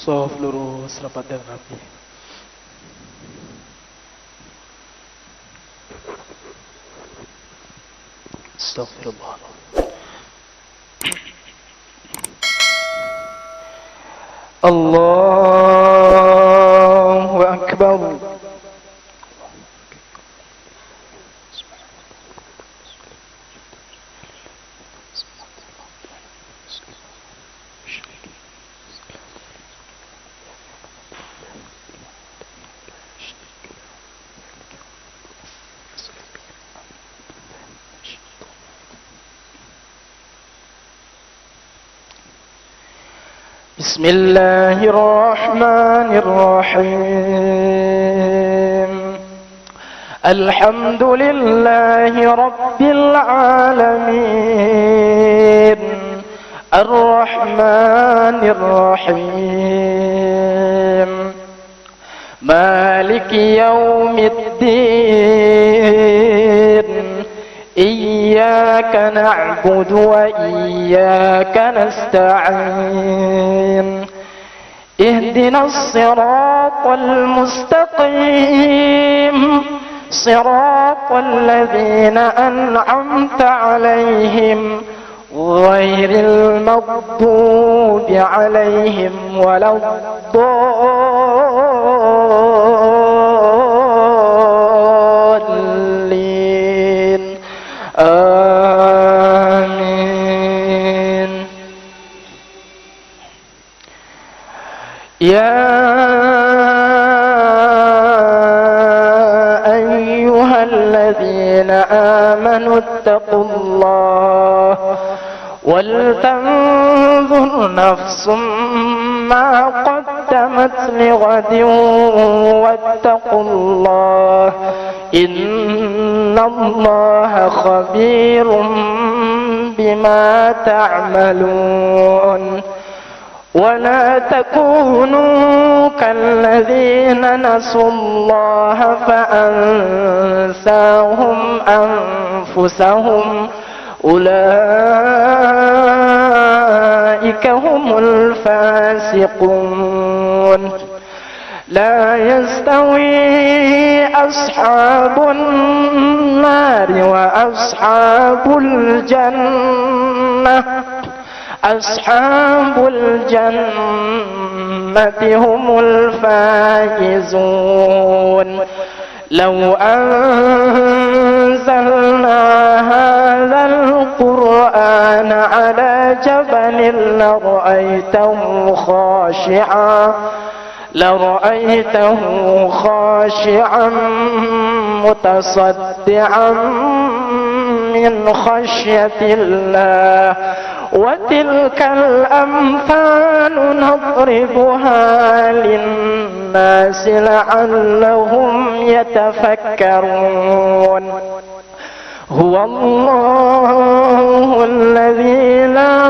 Soft lurus rapat dan rapi. Astaghfirullah. Allahu Akbar. بسم الله الرحمن الرحيم. الحمد لله رب العالمين الرحمن الرحيم مالك يوم الدين إياك نعبد وإياك نستعين اهدنا الصراط المستقيم صراط الذين أنعمت عليهم غير المغضوب عليهم ولا الضالين آمين. يا أيها الذين آمنوا اتقوا الله ولتنظر نفس ما قدمت لغد واتقوا الله إن الله خبير بما تعملون. ولا تكونوا كالذين نسوا الله فأنساهم أنفسهم أولئك هم الفاسقون. لا يستوي أصحاب النار وأصحاب الجنة أصحاب الجنة هم الفائزون. لو أنزلنا هذا القرآن على جبل لرأيته خاشعا متصدعا من خشية الله. وتلك الأمثال نضربها للناس لعلهم يتفكرون. هو الله الذي لا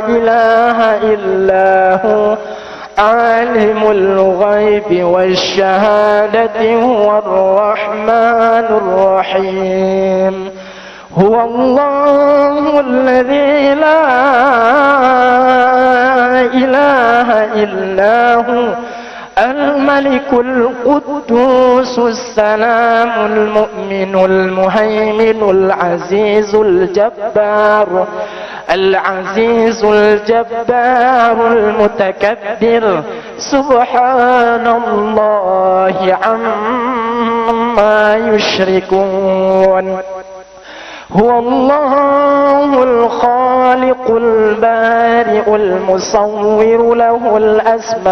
إله إلا هو عالم الغيب والشهادة هو الرحمن الرحيم. هو الله الذي لا إله إلا هو الملك القدوس السلام المؤمن المهيمن العزيز الجبار المتكبر. سبحان الله عما يشركون. هو الله الخالق البارئ المصور له الأسماء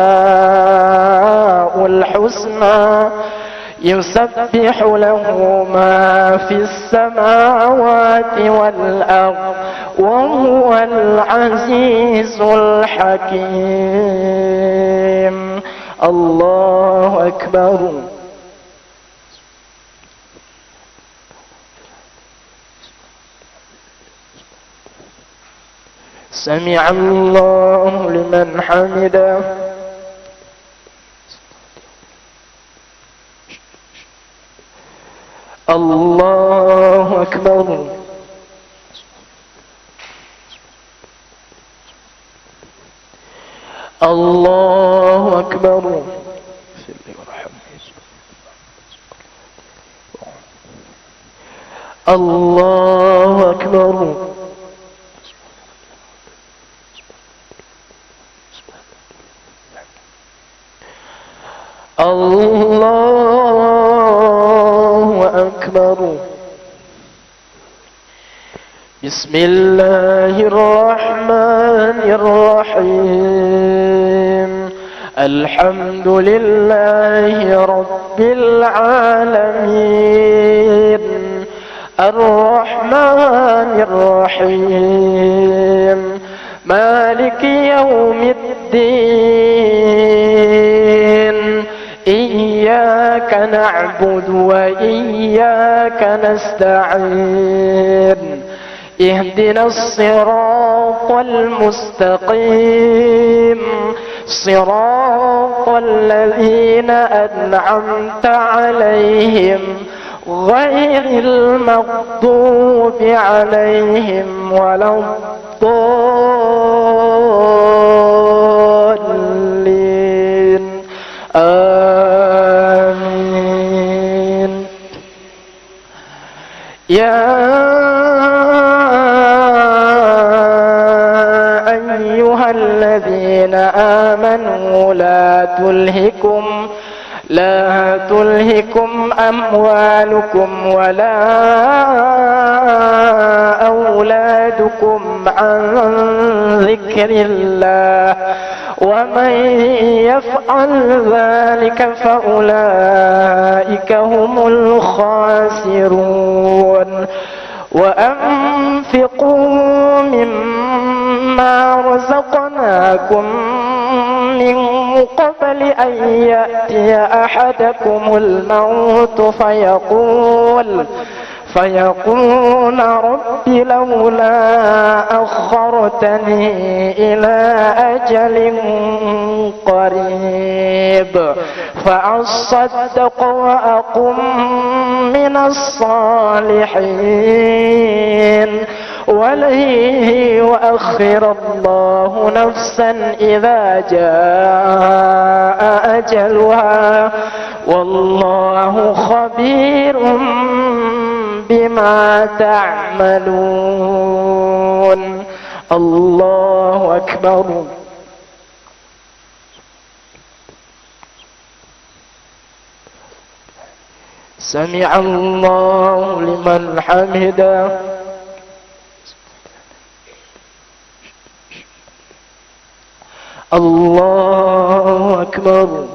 الحسنى يسبح له ما في السماوات والأرض وهو العزيز الحكيم. الله أكبر. سمع الله لمن حمده. الله أكبر. الله أكبر. الله أكبر. الله أكبر. بسم الله الرحمن الرحيم. الحمد لله رب العالمين الرحمن الرحيم مالك يوم الدين إياك نعبد وإياك نستعين اهدنا الصراط المستقيم صراط الذين أنعمت عليهم غير المغضوب عليهم ولا الضالين آمين. يا أيها الذين آمنوا لا تلهكم أموالكم ولا أولادكم عن ذكر الله ومن يفعل ذلك فأولئك هم الخاسرون. وأنفقوا مما رزقناكم من قبل أن يأتي أحدكم الموت فيقول رب لولا أخرتني إلى أجل قريب فأصدق وأقم من الصالحين ولن يؤخر الله نفسا إذا جاء أجلها والله خبير بما تعملون. الله أكبر. سمع الله لمن حمده. الله أكبر.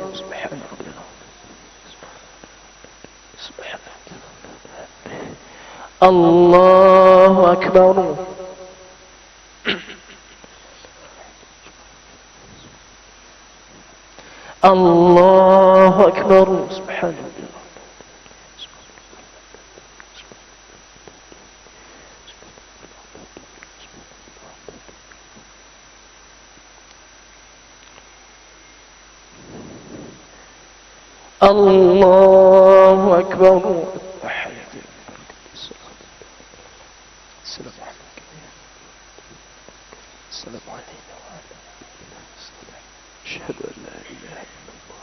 الله أكبر. الله أكبر. سبحان الله. الله أكبر. السلام علينا وعلى أشهد أن لا إله إلا الله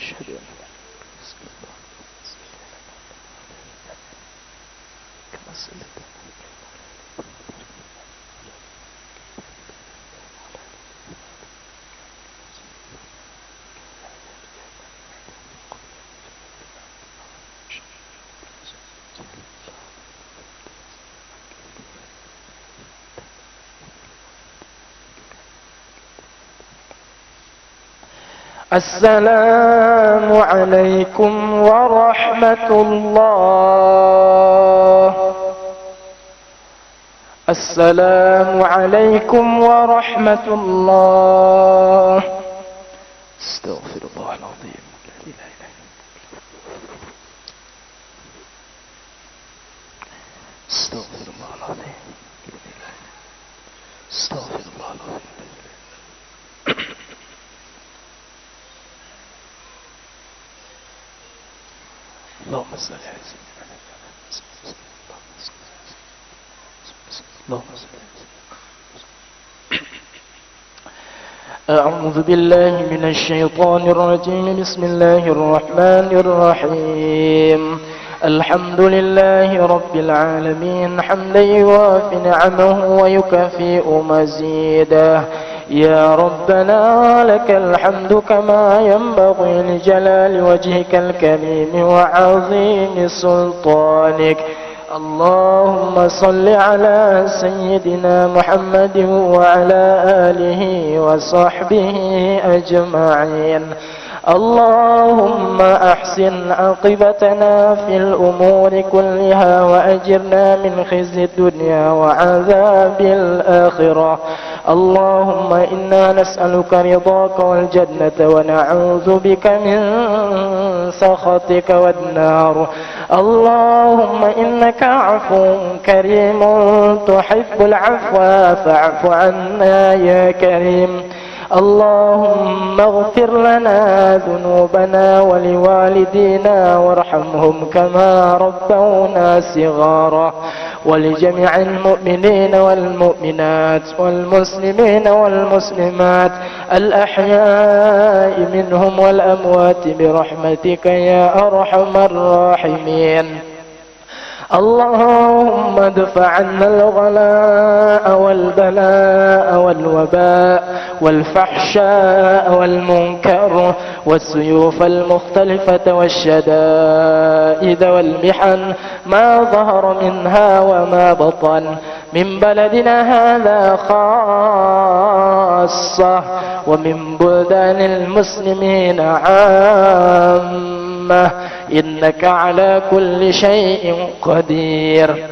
أشهد أن محمدا رسول الله كما صليت السلام عليكم ورحمة الله. السلام عليكم ورحمة الله. استغفر الله العظيم. لا إله إلا الله. استغفر الله العظيم. استغفر الله العظيم. اللهم صل على سيدنا محمد. اللهم صل على سيدنا محمد. أعوذ بالله من الشيطان الرجيم. بسم الله الرحمن الرحيم. الحمد لله رب العالمين حمدا يوافي نعمه ويكافئ مزيده. يا ربنا لك الحمد كما ينبغي لجلال وجهك الكريم وعظيم سلطانك. اللهم صل على سيدنا محمد وعلى آله وصحبه أجمعين. اللهم أحسن عاقبتنا في الأمور كلها وأجرنا من خزي الدنيا وعذاب الآخرة. اللهم إنا نسألك رضاك والجنة ونعوذ بك من سخطك والنار. اللهم إنك عفو كريم تحب العفو فاعف عنا يا كريم. اللهم اغفر لنا ذنوبنا ولوالدينا وارحمهم كما ربونا صغارا، ولجميع المؤمنين والمؤمنات والمسلمين والمسلمات الأحياء منهم والأموات برحمتك يا أرحم الراحمين. اللهم ادفع عنا الغلاء والبلاء والوباء والفحشاء والمنكر والسيوف المختلفة والشدائد والمحن ما ظهر منها وما بطن من بلدنا هذا خاصة ومن بلدان المسلمين عامة، إنك على كل شيء قدير.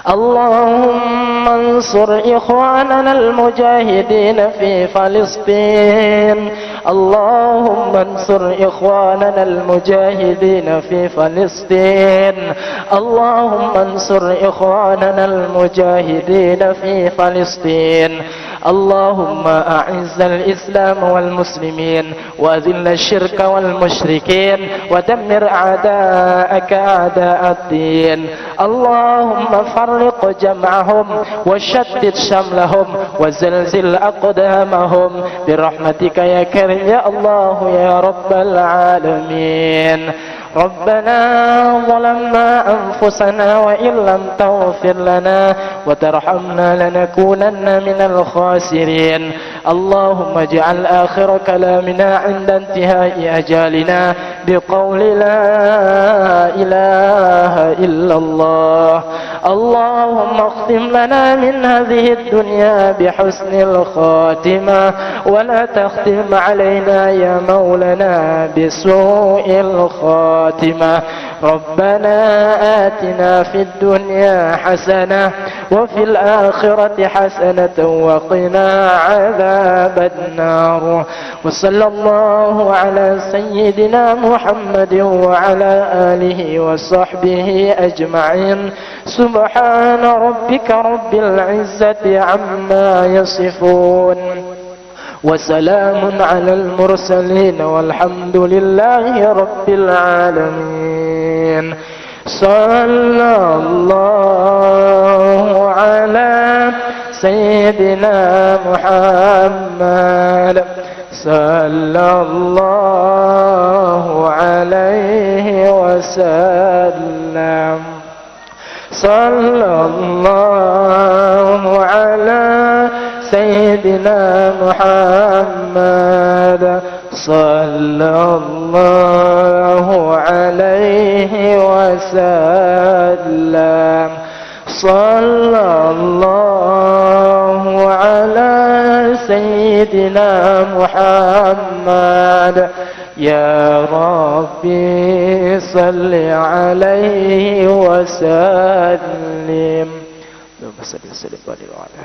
اللهم انصر إخواننا المجاهدين في فلسطين. اللهم انصر إخواننا المجاهدين في فلسطين. اللهم انصر إخواننا المجاهدين في فلسطين. اللهم أعز الإسلام والمسلمين وأذل الشرك والمشركين ودمر أعداءك أعداء الدين. اللهم فرق جمعهم وشتت شملهم وزلزل أقدامهم برحمتك يا كريم يا الله يا رب العالمين. ربنا ظلمنا أنفسنا وإن لم تغفر لنا وترحمنا لنكونن من الخاسرين. اللهم اجعل آخر كلامنا عند انتهاء أجالنا بقول لا إله إلا الله. اللهم اختم لنا من هذه الدنيا بحسن الخاتمة ولا تختم علينا يا مولانا بسوء الخاتمة. ربنا آتنا في الدنيا حسنة وفي الآخرة حسنة وقنا عذاب النار. وصلى الله على سيدنا محمد وعلى آله وصحبه أجمعين. سبحان ربك رب العزة عما يصفون وسلام على المرسلين والحمد لله رب العالمين. صلى الله على سيدنا محمد. صلى الله عليه وسلم. صلى الله على سيدنا محمد. صلى الله عليه وسلم. صلى الله على سيدنا محمد. يا ربي صل عليه وسلم. اللهم صل وسلم وبارك على